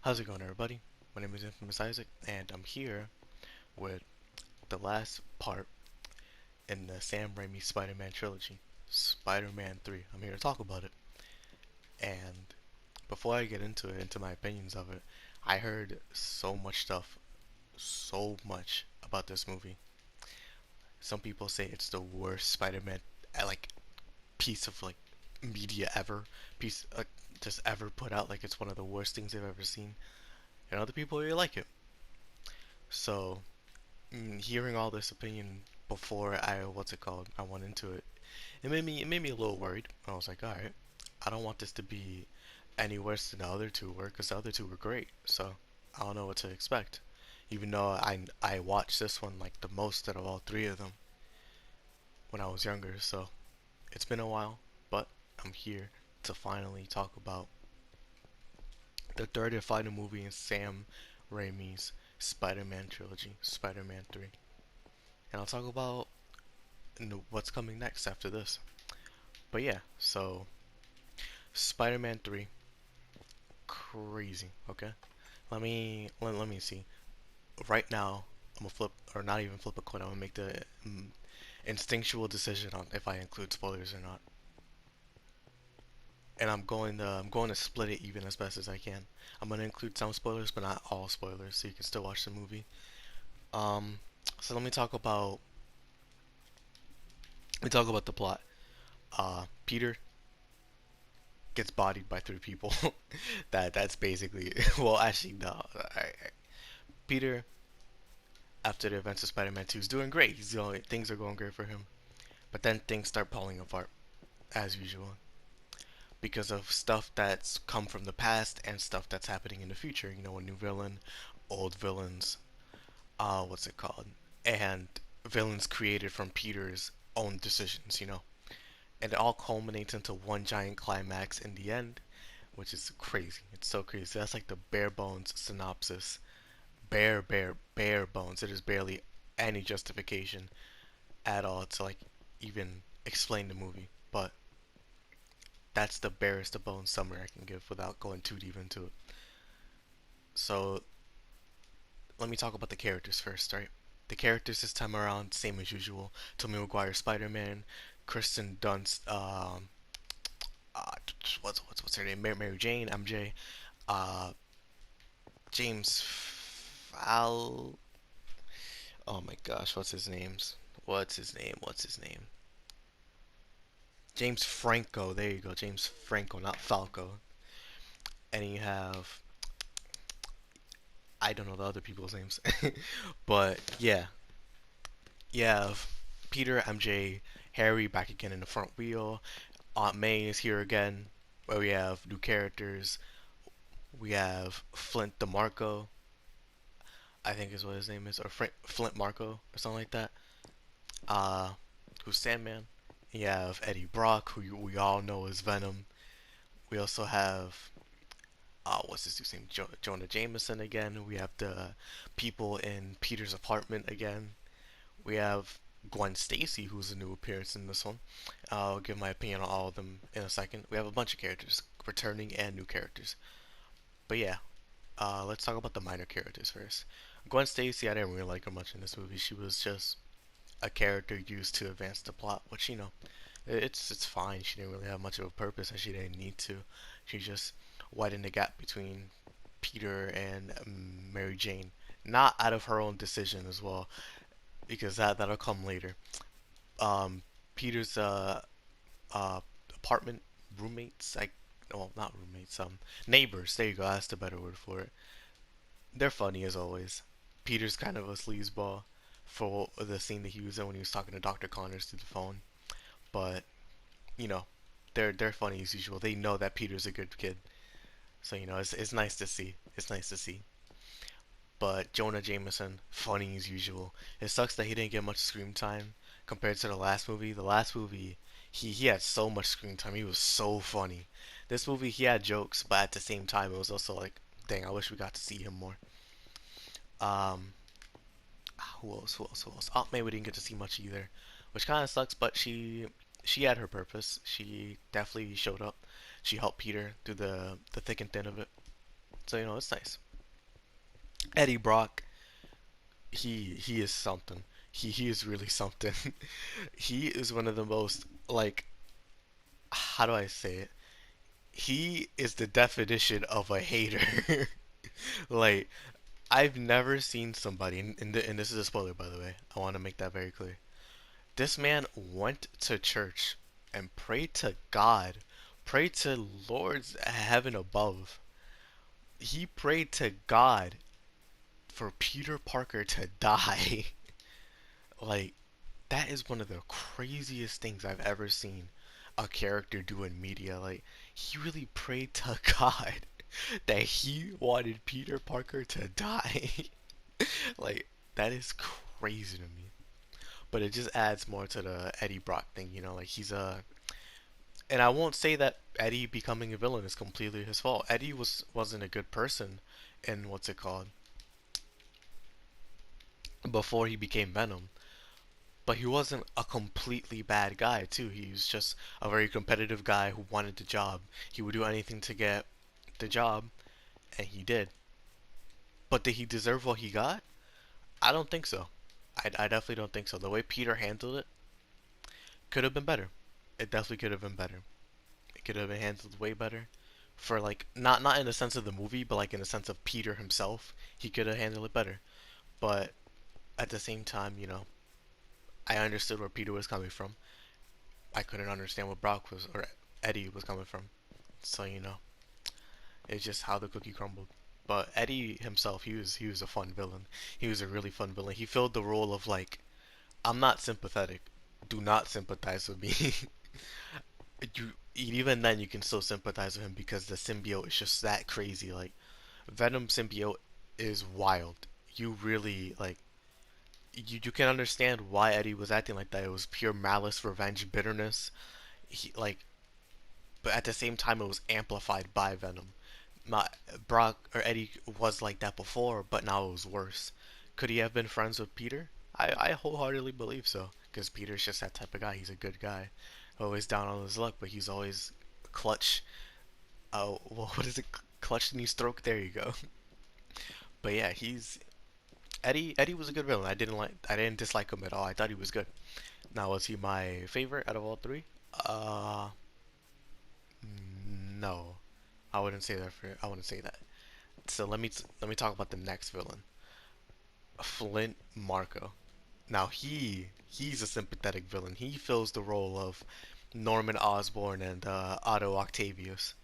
How's it going, everybody? My name is Infamous Isaac, and I'm here with the last part in the Sam Raimi Spider-Man trilogy, Spider-Man 3. I'm here to talk about it. And before I get into it, into my opinions of it, I heard so much stuff, so much about this movie. Some people say it's the worst Spider-Man, like, piece of, like, media ever, piece, just ever put out, like it's one of the worst things they've ever seen. And other people really like it. So, hearing all this opinion before I went into it, it made me a little worried. I was like, all right, I don't want this to be any worse than the other two were, because the other two were great. So I don't know what to expect. Even though I watched this one like the most out of all three of them when I was younger, so it's been a while, but I'm here to finally talk about the third and final movie in Sam Raimi's Spider-Man trilogy, Spider-Man 3. And I'll talk about what's coming next after this. But yeah, so Spider-Man 3, crazy. Okay, let me see. Right now, I'm gonna flip, or not even flip a coin. I'm gonna make the instinctual decision on if I include spoilers or not. And I'm going to split it even as best as I can. I'm gonna include some spoilers, but not all spoilers, so you can still watch the movie. Um, so let me talk about the plot. Peter gets bodied by three people. That's basically well, actually no. Peter, after the events of Spider-Man 2, is doing great. Things are going great for him, but then things start falling apart as usual because of stuff that's come from the past and stuff that's happening in the future. You know, a new villain, old villains. What's it called? And villains created from Peter's own decisions. And it all culminates into one giant climax in the end, which is crazy. It's so crazy. That's like the bare bones synopsis. Bare bones. It is barely any justification at all to like even explain the movie. But that's the barest of bones summary I can give without going too deep into it. So let me talk about the characters first, right? The characters this time around, same as usual. Tobey Maguire Spider-Man, Kristen Dunst, uh, what's her name? Mary Jane, MJ, uh, James Fal. Oh my gosh, what's his name? What's his name? What's his name? James Franco. There you go, James Franco, not Falco. And you have I don't know the other people's names, but yeah, you have Peter, MJ, Harry back again in the front wheel. Aunt May is here again, where we have new characters. We have Flint DeMarco, I think is what his name is, or Flint Marco or something like that. Uh, who's Sandman? You have Eddie Brock, who we all know is Venom. We also have what's his dude's name? Jonah Jameson again. We have the people in Peter's apartment again. We have Gwen Stacy, who's a new appearance in this one. I'll give my opinion on all of them in a second. We have a bunch of characters, returning and new characters. But yeah, let's talk about the minor characters first. Gwen Stacy, I didn't really like her much in this movie. She was just a character used to advance the plot, which it's fine. She didn't really have much of a purpose, and she didn't need to. She just widened the gap between Peter and Mary Jane, not out of her own decision as well, because that'll come later. Um, Peter's uh apartment roommates, well, not roommates, neighbors. There you go. That's the better word for it. They're funny as always. Peter's kind of a sleazeball for the scene that he was in when he was talking to Dr. Connors through the phone, but you know, they're funny as usual. They know that Peter's a good kid, so it's nice to see. It's nice to see. But Jonah Jameson, funny as usual. It sucks that he didn't get much screen time compared to the last movie. The last movie, he had so much screen time. He was so funny. This movie, he had jokes, but at the same time, it was also like, dang, I wish we got to see him more. Um, who else? Who else? Who else? Aunt May we didn't get to see much either, which kind of sucks. But she had her purpose. She definitely showed up. She helped Peter through the thick and thin of it. So it's nice. Eddie Brock, he is something. He is really something. He is one of the most like, how do I say it? He is the definition of a hater. Like, I've never seen somebody, and this is a spoiler by the way. I want to make that very clear. This man went to church and prayed to God, prayed to Lord's heaven above. He prayed to God for Peter Parker to die. Like, that is one of the craziest things I've ever seen a character do in media. Like, he really prayed to God that he wanted Peter Parker to die. Like, that is crazy to me. But it just adds more to the Eddie Brock thing, like he's a and I won't say that Eddie becoming a villain is completely his fault. Eddie wasn't a good person in what's it called before he became Venom. But he wasn't a completely bad guy too. He was just a very competitive guy who wanted the job. He would do anything to get the job, and he did. But did he deserve what he got? I don't think so. I definitely don't think so. The way Peter handled it could have been better. It definitely could have been better. It could have been handled way better. For like not in the sense of the movie, but like in the sense of Peter himself, he could have handled it better. But at the same time, I understood where Peter was coming from. I couldn't understand what Brock was or Eddie was coming from. So it's just how the cookie crumbled. But Eddie himself, he was a fun villain. He was a really fun villain. He filled the role of like, I'm not sympathetic. Do not sympathize with me. You even then you can still sympathize with him because the symbiote is just that crazy. Like Venom symbiote is wild. You really like you can understand why Eddie was acting like that. It was pure malice, revenge, bitterness. He like, but at the same time, it was amplified by Venom. Not Brock or Eddie was like that before, but now it was worse. Could he have been friends with Peter? I wholeheartedly believe so, because Peter's just that type of guy. He's a good guy, always down on his luck, but he's always clutch. Well, what is it? Clutch knee stroke. There you go. But yeah, he's Eddie. Eddie was a good villain. I didn't dislike him at all. I thought he was good. Now, was he my favorite out of all three? Uh, no. I wouldn't say that. So let me talk about the next villain, Flint Marco. Now he's a sympathetic villain. He fills the role of Norman Osborn and Otto Octavius.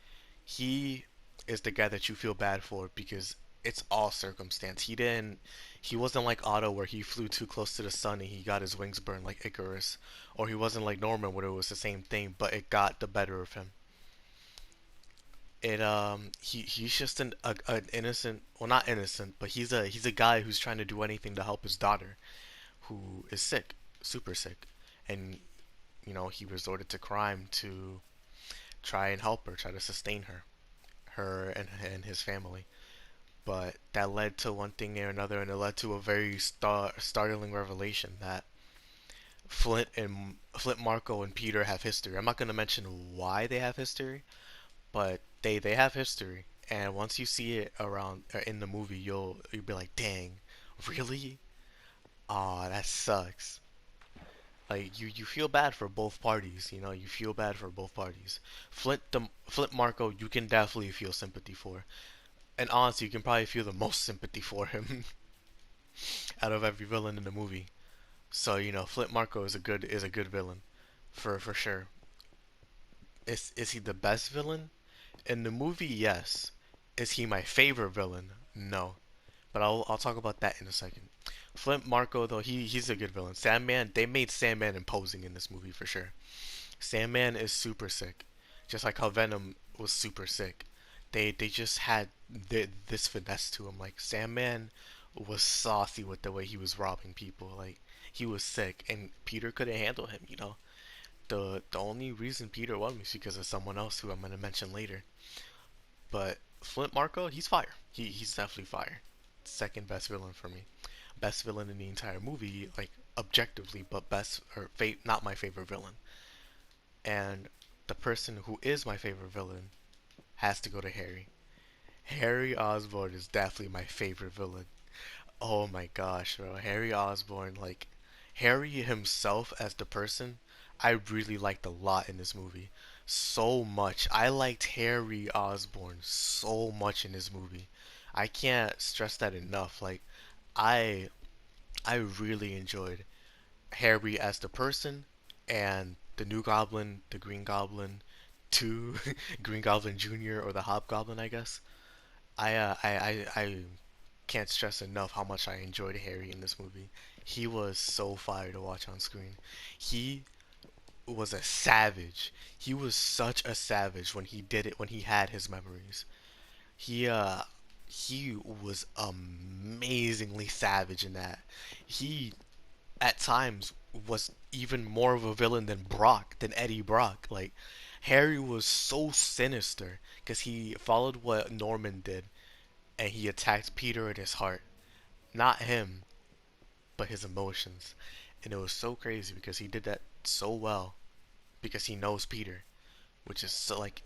He is the guy that you feel bad for because it's all circumstance. He wasn't like Otto where he flew too close to the sun and he got his wings burned like Icarus, or he wasn't like Norman where it was the same thing but it got the better of him. He's just an innocent, well, not innocent, but he's a guy who's trying to do anything to help his daughter who is sick, super sick, and he resorted to crime to try and help her, try to sustain her and his family. But that led to one thing or another, and it led to a very startling revelation that Flint Marco and Peter have history. I'm not gonna mention why they have history, but they have history. And once you see it around in the movie, you'll be like, dang, really? Aw, that sucks. Like you feel bad for both parties. You feel bad for both parties. Flint Marco, you can definitely feel sympathy for, and honestly, you can probably feel the most sympathy for him out of every villain in the movie. So Flint Marco is a good villain, for sure. Is he the best villain in the movie? Yes. Is he my favorite villain? No. But I'll talk about that in a second. Flint Marco though, he's a good villain. Sandman, they made Sandman imposing in this movie for sure. Sandman is super sick, just like how Venom was super sick. They just had this finesse to him. Like Sandman was saucy with the way he was robbing people. Like he was sick, and Peter couldn't handle him. The only reason Peter won was because of someone else who I'm gonna mention later. But Flint Marco, he's fire. He's definitely fire. Second best villain for me. Best villain in the entire movie, like objectively, but not my favorite villain. And the person who is my favorite villain has to go to Harry. Harry Osborn is definitely my favorite villain. Oh my gosh, bro. Harry Osborn, like, Harry himself as the person, I really liked a lot in this movie. So much. I liked Harry Osborn so much in this movie. I can't stress that enough. Like, I I really enjoyed Harry as the person and the new Goblin, the Green Goblin, two Green Goblin Jr. or the Hobgoblin, I guess. I can't stress enough how much I enjoyed Harry in this movie. He was so fire to watch on screen. He was a savage. He was such a savage when he did it when he had his memories. He uh he was amazingly savage in that. He at times was even more of a villain than Eddie Brock. Like Harry was so sinister because he followed what Norman did and he attacked Peter in his heart. Not him, but his emotions. And it was so crazy because he did that so well because he knows Peter, which is so like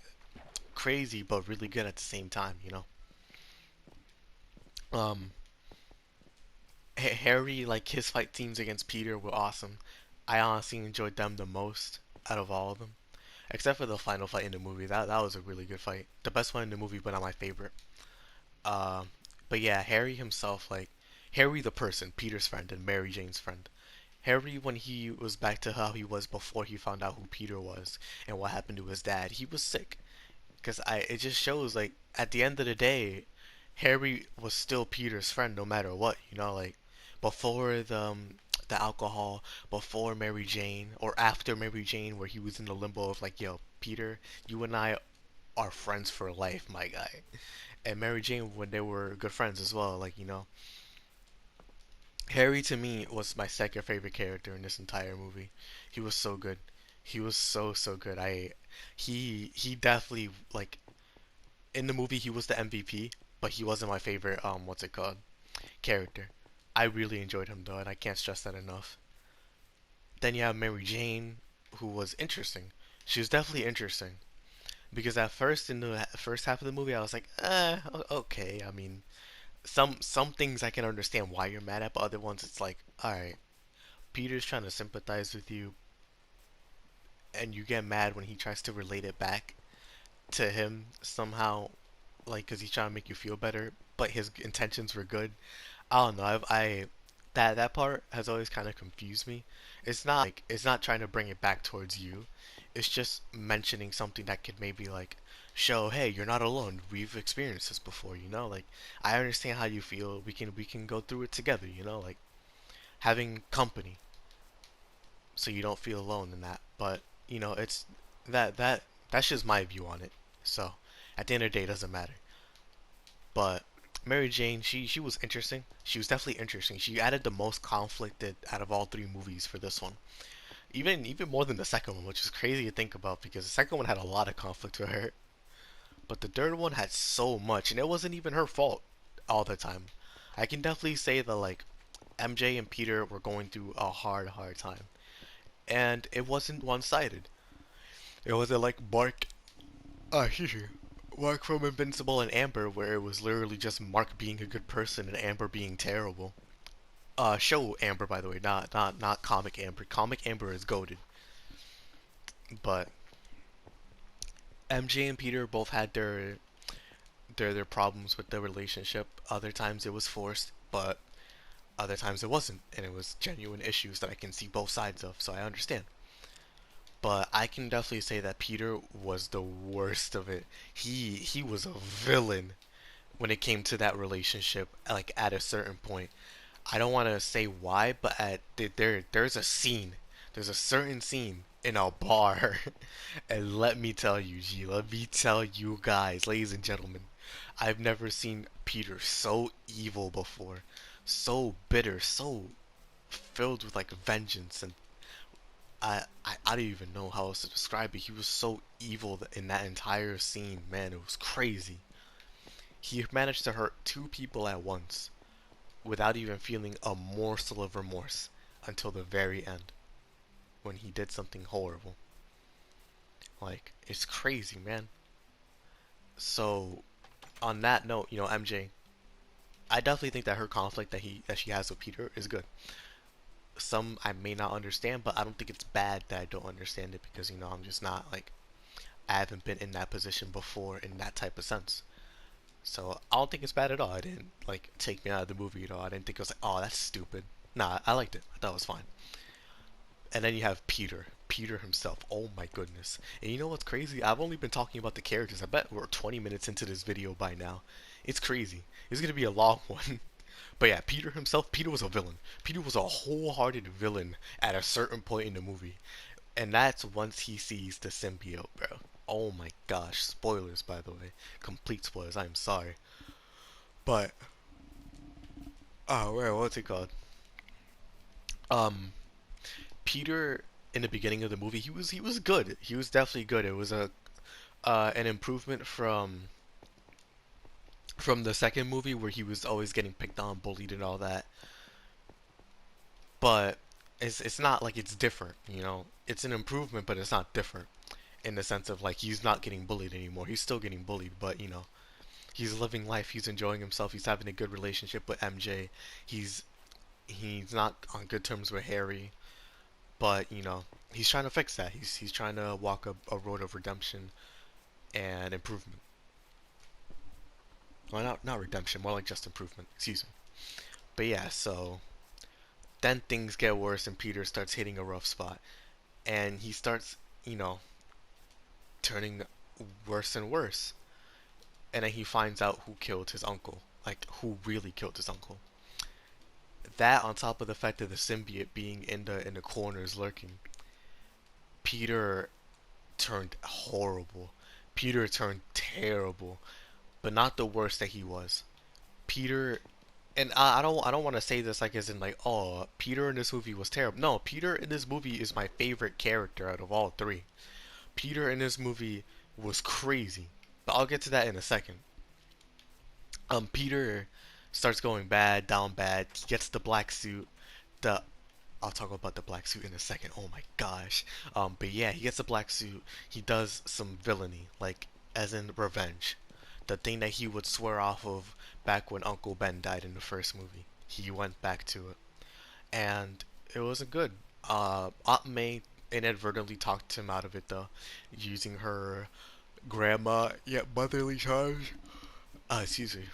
crazy but really good at the same time, you know. Um Harry, like his fight teams against Peter were awesome. I honestly enjoyed them the most out of all of them. Except for the final fight in the movie. That was a really good fight. The best one in the movie, but not my favorite. Um, but yeah, Harry himself, like Harry the person, Peter's friend and Mary Jane's friend. Harry, when he was back to how he was before he found out who Peter was and what happened to his dad, he was sick. Because it just shows like at the end of the day, Harry was still Peter's friend no matter what. You know, like before the alcohol, before Mary Jane, or after Mary Jane, where he was in the limbo of like, yo, Peter, you and I are friends for life, my guy. And Mary Jane when they were good friends as well. Like, you know, Harry to me was my second favorite character in this entire movie. He was so good. He was so good. He definitely like in the movie he was the MVP, but he wasn't my favorite what's it called character. I really enjoyed him though, and I can't stress that enough. Then you have Mary Jane, who was interesting. She was definitely interesting because at first in the first half of the movie I was like, okay. I mean, some things I can understand why you're mad at, but other ones it's like, all right, Peter's trying to sympathize with you, and you get mad when he tries to relate it back to him somehow, like because he's trying to make you feel better, but his intentions were good. I don't know. That part has always kind of confused me. It's not trying to bring it back towards you. It's just mentioning something that could maybe like show, hey, you're not alone. We've experienced this before, you know? Like I understand how you feel. We can go through it together, you know? Like having company so you don't feel alone in that. But, you know, it's that's just my view on it. So, at the end of the day, it doesn't matter. But Mary Jane, she was interesting. She was definitely interesting. She added the most conflicted out of all three movies for this one. Even more than the second one, which is crazy to think about because the second one had a lot of conflict with her, but the third one had so much, and it wasn't even her fault all the time. I can definitely say that like MJ and Peter were going through a hard time, and it wasn't one-sided. It wasn't like here. Mark from Invincible and Amber, where it was literally just Mark being a good person and Amber being terrible. Show Amber, by the way, not comic Amber. Comic Amber is goaded, but MJ and Peter both had their problems with their relationship. Other times it was forced, but other times it wasn't, and it was genuine issues that I can see both sides of. So I understand. But I can definitely say that Peter was the worst of it. He was a villain when it came to that relationship, like at a certain point. I don't want to say why, but there's a scene. There's a certain scene in a bar. And let me tell you, let me tell you guys, ladies and gentlemen, I've never seen Peter so evil before. So bitter, so filled with like vengeance and I don't even know how else to describe it. He was so evil in that entire scene, man. It was crazy. He managed to hurt two people at once without even feeling a morsel of remorse until the very end when he did something horrible. Like, it's crazy, man. So, on that note, MJ, I definitely think that her conflict that she has with Peter is good. Some I may not understand, but I don't think it's bad that I don't understand it because I'm just not like I haven't been in that position before in that type of sense. So I don't think it's bad at all. I didn't like take me out of the movie at all. I didn't think it was like, oh, that's stupid. Nah, I liked it. I thought it was fine. And then you have Peter. Peter himself. Oh my goodness. And you know what's crazy? I've only been talking about the characters. I bet we're 20 minutes into this video by now. It's crazy. It's gonna be a long one. But yeah, Peter himself, Peter was a villain. Peter was a wholehearted villain at a certain point in the movie. And that's once he sees the symbiote, bro. Oh my gosh. Spoilers, by the way. Complete spoilers. I'm sorry. But, oh, what's it called? Um, Peter in the beginning of the movie, he was good. He was definitely good. It was a an improvement from the second movie where he was always getting picked on, bullied, and all that. But it's not like it's different. It's an improvement, but it's not different in the sense of like he's not getting bullied anymore. He's still getting bullied, but he's living life. He's enjoying himself. He's having a good relationship with MJ. He's he's not on good terms with Harry, but he's trying to fix that. He's trying to walk a road of redemption and improvement. Well, not redemption, more like just improvement. Excuse me. But yeah, so then things get worse and Peter starts hitting a rough spot, and he starts, you know, turning worse and worse. And then he finds out who killed his uncle, like who really killed his uncle. That on top of the fact of the symbiote being in the corners lurking, Peter turned horrible. Peter turned terrible, but not the worst that he was. Peter, and I don't want to say this like as in like, oh, Peter in this movie was terrible. No, Peter in this movie is my favorite character out of all three. Peter in this movie was crazy, but I'll get to that in a second. Peter starts going bad, down bad. He gets the black suit. The I'll talk about the black suit in a second. Oh my gosh. But yeah, he gets the black suit. He does some villainy, like as in revenge. The thing that he would swear off of back when Uncle Ben died in the first movie. He went back to it, and it wasn't good. Aunt May inadvertently talked him out of it though, using her grandma yet motherly charge. Excuse me.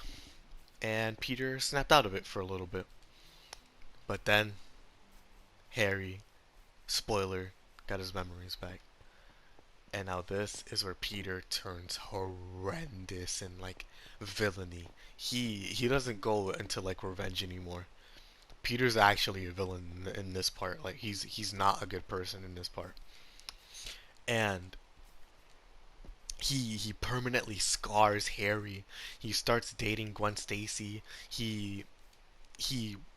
And Peter snapped out of it for a little bit, but then Harry, spoiler, got his memories back. And now this is where Peter turns horrendous and like villainy. He doesn't go into like revenge anymore. Peter's actually a villain in this part. Like he's not a good person in this part. And he permanently scars Harry. He starts dating Gwen Stacy. He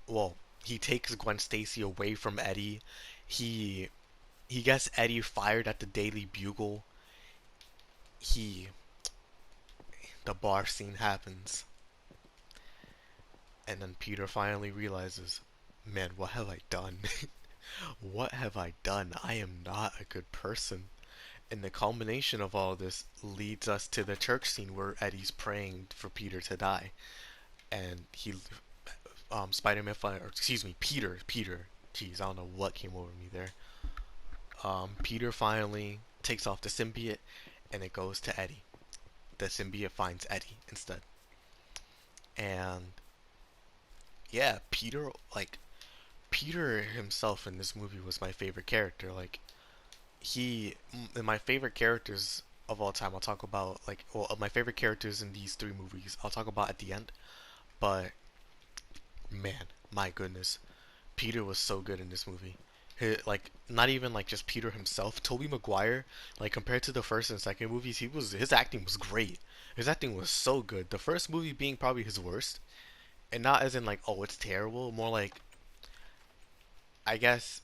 well, he takes Gwen Stacy away from Eddie. He he gets Eddie fired at the Daily Bugle. He the bar scene happens, and then Peter finally realizes, man, what have I done? What have I done? I am not a good person. And the culmination of all this leads us to the church scene where Eddie's praying for Peter to die, and Spider-Man, or excuse me, Peter. Jeez, I don't know what came over me there. Peter finally takes off the symbiote, and it goes to Eddie. The symbiote finds Eddie instead, and yeah, Peter himself in this movie was my favorite character. Like my favorite characters of all time. I'll talk about my favorite characters in these three movies. I'll talk about at the end. But man, my goodness, Peter was so good in this movie. Like not even like just Peter himself. Tobey Maguire, like compared to the first and second movies, his acting was great. His acting was so good. The first movie being probably his worst, and not as in like, oh, it's terrible. More like I guess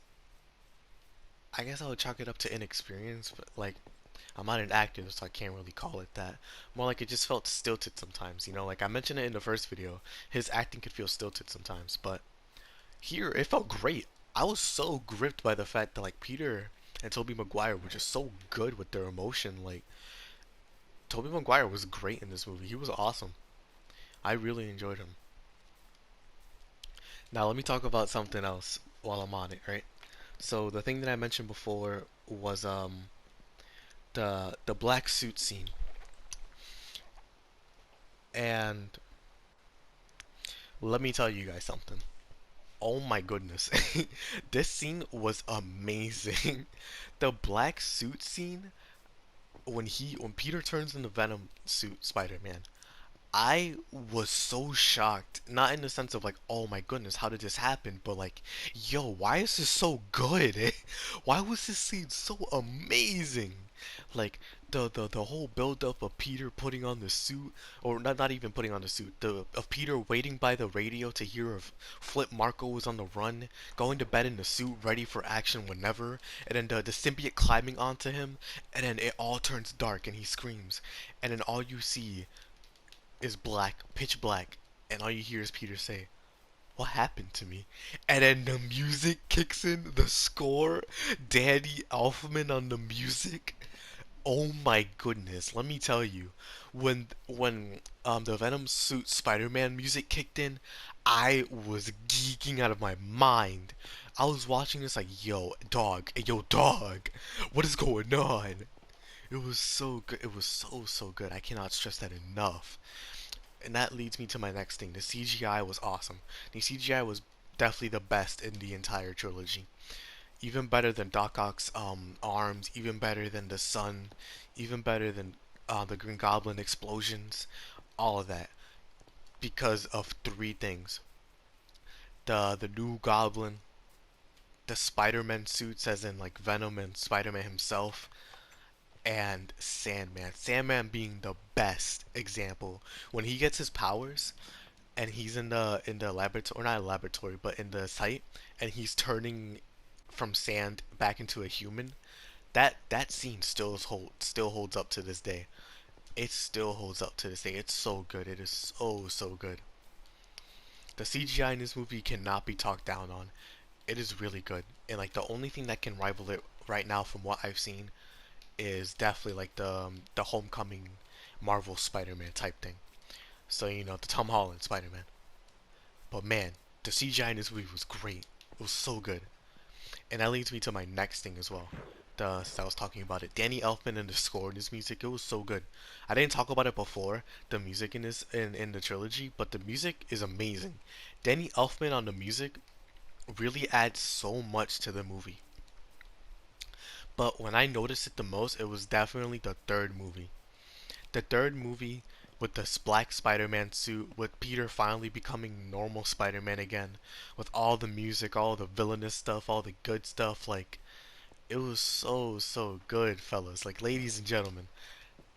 I would chalk it up to inexperience, but like I'm not an actor, so I can't really call it that. More like it just felt stilted sometimes, Like I mentioned it in the first video, his acting could feel stilted sometimes, but here it felt great. I was so gripped by the fact that like Peter and Tobey Maguire were just so good with their emotion. Like Tobey Maguire was great in this movie. He was awesome. I really enjoyed him. Now let me talk about something else while I'm on it, right? So the thing that I mentioned before was the black suit scene. And let me tell you guys something. Oh my goodness. This scene was amazing. The black suit scene when Peter turns into Venom suit Spider-Man. I was so shocked. Not in the sense of like, oh my goodness, how did this happen? But like, yo, why is this so good? Why was this scene so amazing? Like the whole build up of Peter putting on the suit, or not even putting on the suit, the of Peter waiting by the radio to hear if Flip Marco was on the run, going to bed in the suit ready for action whenever, and then the symbiote climbing onto him, and then it all turns dark and he screams, and then all you see is black, pitch black, and all you hear is Peter say, "What happened to me?" And then the music kicks in, the score, Danny Elfman on the music. Oh my goodness, let me tell you, when the Venom suit Spider-Man music kicked in, I was geeking out of my mind. I was watching this like, yo dog, what is going on? It was so good. It was so good. I cannot stress that enough. And that leads me to my next thing. The CGI was awesome. The CGI was definitely the best in the entire trilogy. Even better than Doc Ock's arms, even better than the sun, even better than the Green Goblin explosions, all of that. Because of three things. The new Goblin, the Spider-Man suits as in like Venom and Spider-Man himself, and Sandman. Sandman being the best example. When he gets his powers, and he's in the laboratory, or not a laboratory, but in the site, and he's turning from sand back into a human. That scene still holds up to this day. It still holds up to this day. It's so good. It is so good. The CGI in this movie cannot be talked down on. It is really good, and like the only thing that can rival it right now, from what I've seen, is definitely like the Homecoming Marvel Spider-Man type thing. So you know, the Tom Holland Spider-Man. But man, the CGI in this movie was great. It was so good. And that leads me to my next thing as well. Since I was talking about it, Danny Elfman and the score in this music, it was so good. I didn't talk about it before, the music in this in the trilogy, but the music is amazing. Danny Elfman on the music really adds so much to the movie. But when I noticed it the most, it was definitely the third movie. The third movie with the black Spider-Man suit, with Peter finally becoming normal Spider-Man again, with all the music, all the villainous stuff, all the good stuff, like, it was so good, fellas. Like, ladies and gentlemen,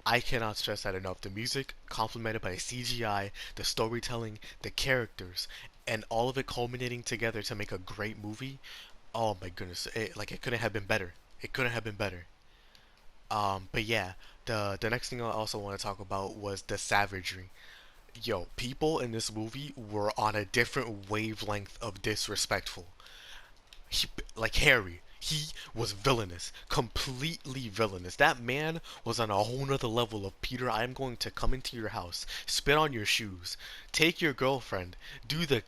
I cannot stress that enough. The music, complemented by the CGI, the storytelling, the characters, and all of it culminating together to make a great movie. Oh my goodness, it couldn't have been better. It couldn't have been better. But yeah, the next thing I also want to talk about was the savagery. Yo, people in this movie were on a different wavelength of disrespectful. He, like Harry, he was villainous, completely villainous. That man was on a whole nother level of, Peter, I'm going to come into your house, spit on your shoes, take your girlfriend, do the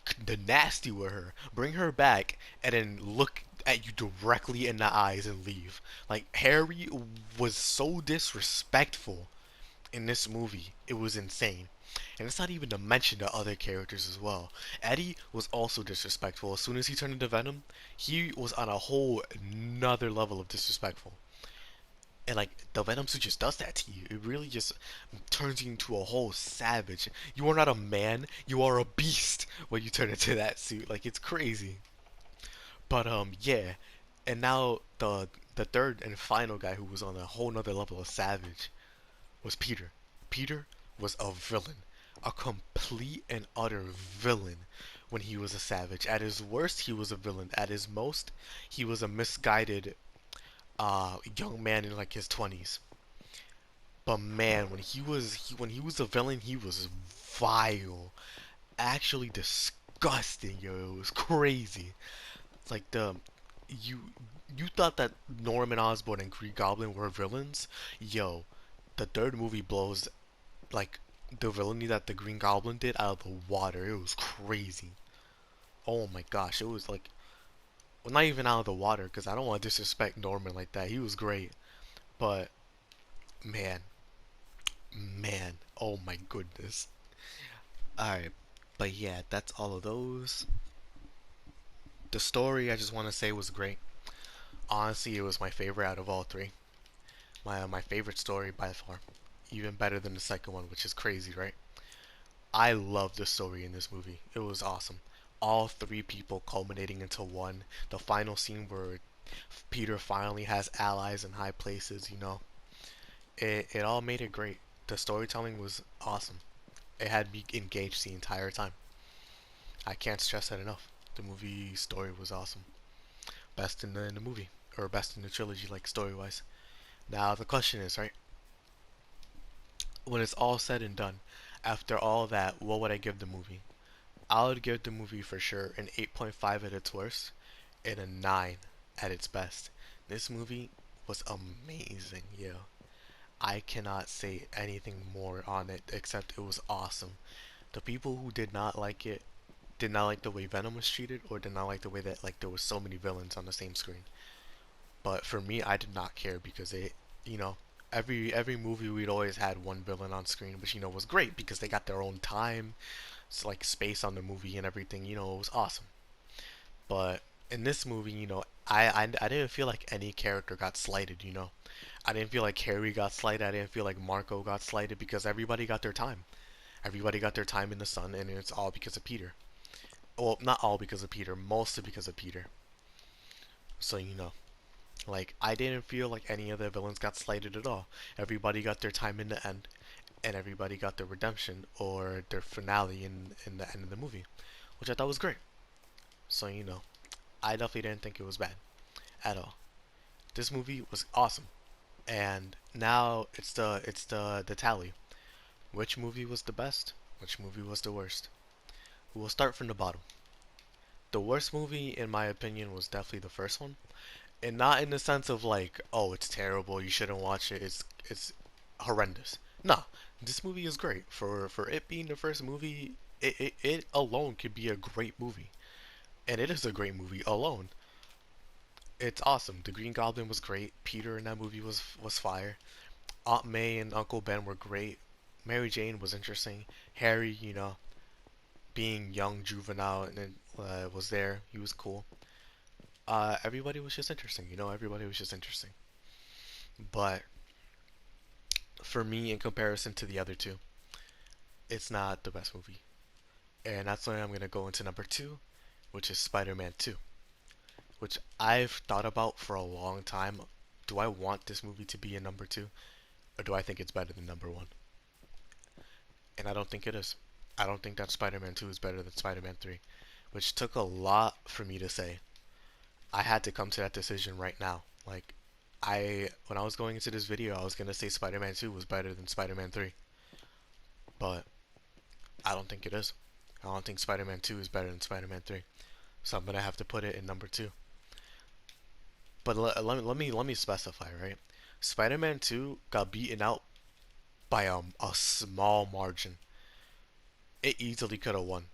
nasty with her, bring her back, and then look at you directly in the eyes and leave. Like, Harry was so disrespectful in this movie. It was insane. And it's not even to mention the other characters as well. Eddie was also disrespectful. As soon as he turned into Venom, he was on a whole another level of disrespectful. And like, the Venom suit just does that to you. It really just turns you into a whole savage. You are not a man, you are a beast when you turn into that suit. Like, it's crazy. But yeah. And now the third and final guy who was on a whole nother level of savage was Peter. Peter was a villain, a complete and utter villain when he was a savage. At his worst, he was a villain. At his most, he was a misguided young man in like his 20s. But man, when he was a villain, he was vile, actually disgusting. Yo, it was crazy. Like you you thought that Norman Osborn and Green Goblin were villains? Yo, the third movie blows like the villainy that the Green Goblin did out of the water. It was crazy. Oh my gosh, it was like, well, not even out of the water because I don't want to disrespect Norman like that. He was great, but man, man, oh my goodness. All right, but yeah, that's all of those. The story, I just want to say, was great. Honestly, it was my favorite out of all three. My favorite story by far, even better than the second one, which is crazy, right? I love the story in this movie. It was awesome. All three people culminating into one. The final scene where Peter finally has allies in high places, you know. It all made it great. The storytelling was awesome. It had me engaged the entire time. I can't stress that enough. The movie story was awesome. Best in the movie. Or best in the trilogy, like story wise. Now the question is, right? When it's all said and done, after all that, what would I give the movie? I would give the movie for sure an 8.5 at its worst and a 9 at its best. This movie was amazing, yo. I cannot say anything more on it except it was awesome. The people who did not like it did not like the way Venom was treated or did not like the way that like there was so many villains on the same screen. But for me, I did not care because it, you know, every movie we'd always had one villain on screen, which was great because they got their own time, it's like space on the movie and everything. It was awesome. But in this movie, I didn't feel like any character got slighted. I didn't feel like Harry got slighted. I didn't feel like Marco got slighted because everybody got their time. Everybody got their time in the sun, and it's all because of Peter. Well, not all because of Peter, mostly because of Peter. So like I didn't feel like any of the villains got slighted at all. Everybody got their time in the end, and everybody got their redemption or their finale in the end of the movie, which I thought was great. So I definitely didn't think it was bad at all. This movie was awesome, and now it's the tally. Which movie was the best? Which movie was the worst? We'll start from the bottom. The worst movie, in my opinion, was definitely the first one, and not in the sense of like, oh, it's terrible, you shouldn't watch it, it's horrendous. Nah, this movie is great. For it being the first movie, it alone could be a great movie, and it is a great movie alone. It's awesome. The Green Goblin was great. Peter in that movie was fire. Aunt May and Uncle Ben were great. Mary Jane was interesting. Harry, being young, juvenile, and then was there. He was cool. Everybody was just interesting. Everybody was just interesting. But for me, in comparison to the other two, it's not the best movie. And that's why I'm gonna go into number two, which is Spider-Man 2, which I've thought about for a long time. Do I want this movie to be a number two, or do I think it's better than number one? And I don't think it is. I don't think that Spider-Man 2 is better than Spider-Man 3, which took a lot for me to say. I had to come to that decision right now. Like, when I was going into this video, I was gonna say Spider-Man 2 was better than Spider-Man 3, but I don't think it is. I don't think Spider-Man 2 is better than Spider-Man 3, so I'm gonna have to put it in number two. But let me specify, right? Spider-Man 2 got beaten out by a small margin. It easily could have won.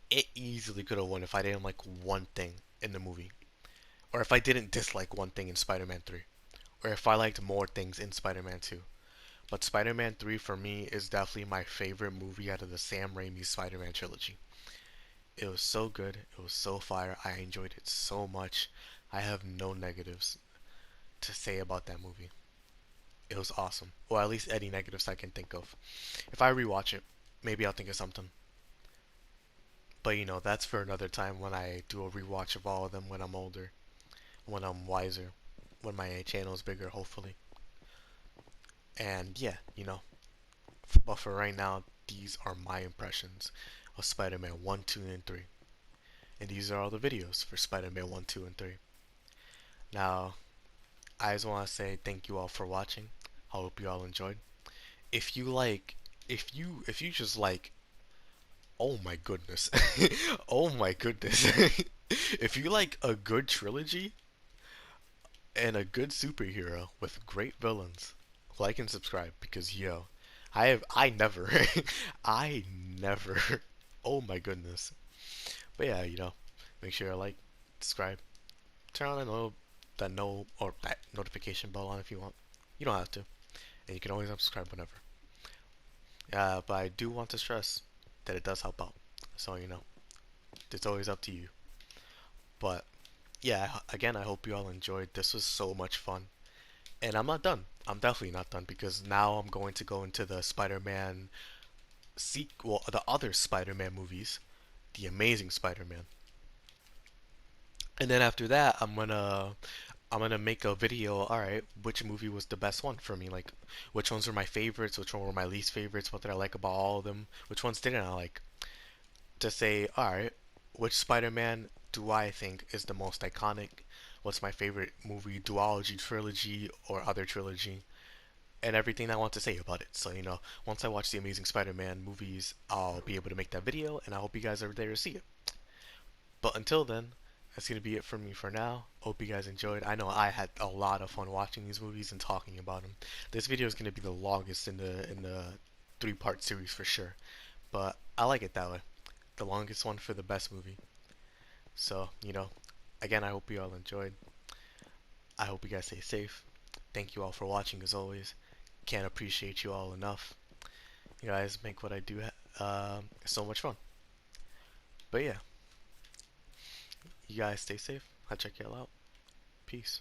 It easily could have won if I didn't like one thing in the movie. Or if I didn't dislike one thing in Spider-Man 3. Or if I liked more things in Spider-Man 2. But Spider-Man 3 for me is definitely my favorite movie out of the Sam Raimi Spider-Man trilogy. It was so good. It was so fire. I enjoyed it so much. I have no negatives to say about that movie. It was awesome. Or at least any negatives I can think of. If I rewatch it, maybe I'll think of something. But that's for another time when I do a rewatch of all of them when I'm older, when I'm wiser, when my channel is bigger, hopefully. And yeah, but for right now, these are my impressions of Spider-Man 1, 2, and 3. And these are all the videos for Spider-Man 1, 2, and 3. Now, I just want to say thank you all for watching. I hope you all enjoyed. If you like, if you just like, oh my goodness, oh my goodness. If you like a good trilogy and a good superhero with great villains, like and subscribe because yo, I never, I never. Oh my goodness. But yeah, make sure to like, subscribe, turn on that notification bell on if you want. You don't have to, and you can always unsubscribe whenever. But I do want to stress that it does help out. So it's always up to you. But yeah, again, I hope you all enjoyed. This was so much fun. And I'm not done. I'm definitely not done because now I'm going to go into the Spider-Man sequel, the other Spider-Man movies, the Amazing Spider-Man. And then after that, I'm gonna make a video. All right, which movie was the best one for me? Like, which ones were my favorites? Which one were my least favorites? What did I like about all of them? Which ones didn't I like? To say, all right, which Spider-Man do I think is the most iconic? What's my favorite movie, duology, trilogy, or other trilogy? And everything I want to say about it. So, once I watch the Amazing Spider-Man movies, I'll be able to make that video, and I hope you guys are there to see it. But until then, that's going to be it for me for now. Hope you guys enjoyed. I know I had a lot of fun watching these movies and talking about them. This video is going to be the longest in the three-part series for sure. But I like it that way. The longest one for the best movie. So, again, I hope you all enjoyed. I hope you guys stay safe. Thank you all for watching as always. Can't appreciate you all enough. You guys make what I do so much fun. But yeah, you guys stay safe. I'll check y'all out. Peace.